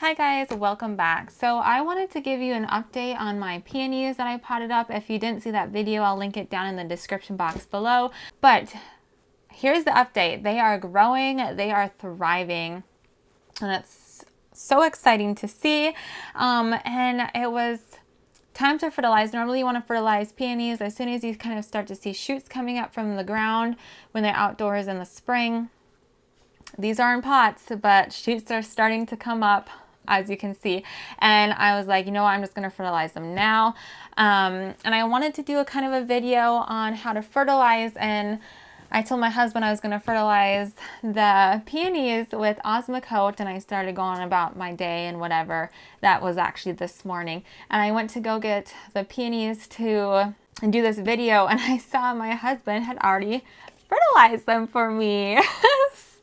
Hi guys, welcome back. So I wanted to give you an update on my peonies that I potted up. If you didn't see that video, I'll link it down in the description box below. But here's the update. They are growing, they are thriving, and it's so exciting to see. And it was time to fertilize. Normally you want to fertilize peonies as soon as you kind of start to see shoots coming up from the ground when they're outdoors in the spring. These are in pots, but shoots are starting to come up, as you can see. And I was like, you know what, I'm just going to fertilize them now. And I wanted to do a kind of a video on how to fertilize, and I told my husband I was going to fertilize the peonies with Osmocote, and I started going about my day and whatever. That was actually this morning. And I went to go get the peonies to do this video, and I saw my husband had already fertilized them for me.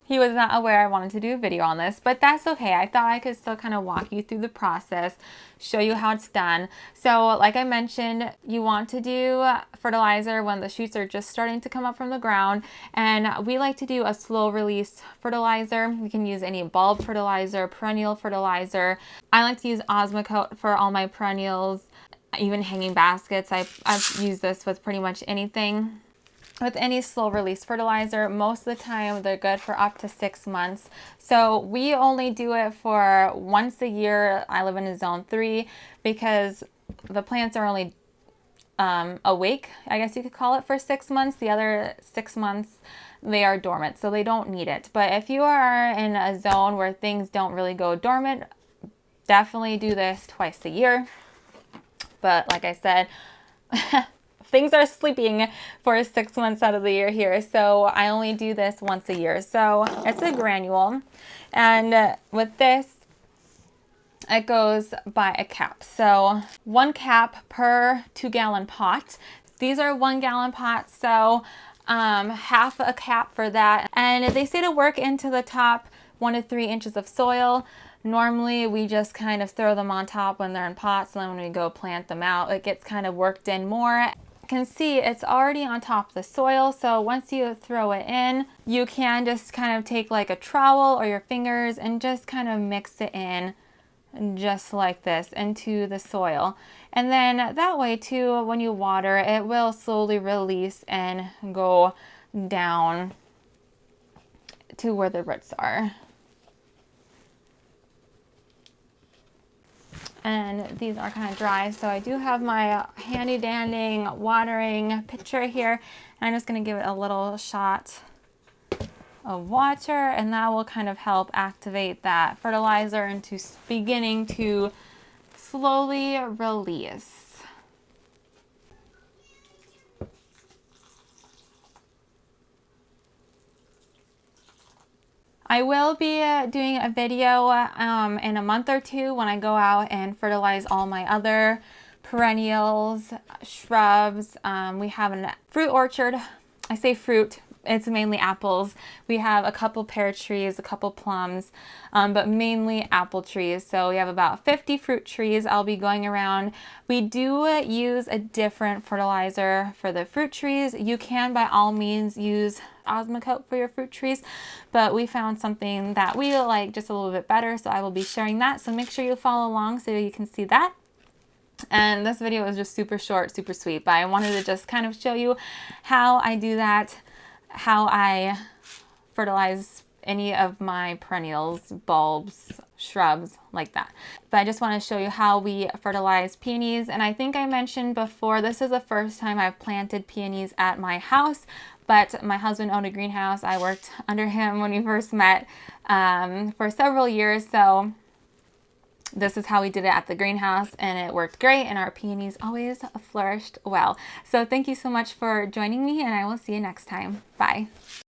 He was not aware I wanted to do a video on this, but that's okay. I thought I could still kind of walk you through the process, show you how it's done. So like I mentioned, you want to do fertilizer when the shoots are just starting to come up from the ground. And we like to do a slow release fertilizer. You can use any bulb fertilizer, perennial fertilizer. I like to use Osmocote for all my perennials, even hanging baskets. I've used this with pretty much anything. With any slow release fertilizer, most of the time they're good for up to 6 months. So we only do it for once a year. I live in a zone 3 because the plants are only awake, I guess you could call it, for 6 months. The other 6 months they are dormant, so they don't need it. But if you are in a zone where things don't really go dormant, definitely do this twice a year. But like I said, things are sleeping for 6 months out of the year here, so I only do this once a year. So it's a granule, and with this, it goes by a cap. So 1 cap per 2-gallon pot. These are 1-gallon pots, so half a cap for that. And they say to work into the top 1 to 3 inches of soil. Normally we just kind of throw them on top when they're in pots, and then when we go plant them out, it gets kind of worked in more. Can see it's already on top of the soil, so once you throw it in, you can just kind of take like a trowel or your fingers and just kind of mix it in just like this into the soil. And then that way too, when you water, it will slowly release and go down to where the roots are. And these are kind of dry, so I do have my handy dandy watering pitcher here, and I'm just going to give it a little shot of water, and that will kind of help activate that fertilizer into beginning to slowly release. I will be doing a video in a month or 2 when I go out and fertilize all my other perennials, shrubs. We have a fruit orchard. I say fruit, it's mainly apples. We have a couple pear trees, a couple plums, but mainly apple trees. So we have about 50 fruit trees. I'll be going around. We do use a different fertilizer for the fruit trees. You can by all means use Osmocote for your fruit trees, but we found something that we like just a little bit better, so I will be sharing that. So make sure you follow along so you can see that. And this video is just super short, super sweet, but I wanted to just kind of show you how I do that, how I fertilize any of my perennials, bulbs, shrubs, like that. But I just want to show you how we fertilize peonies. And I think I mentioned before, this is the first time I've planted peonies at my house, but my husband owned a greenhouse. I worked under him when we first met for several years. So this is how we did it at the greenhouse, and it worked great, and our peonies always flourished well. So thank you so much for joining me, and I will see you next time. Bye.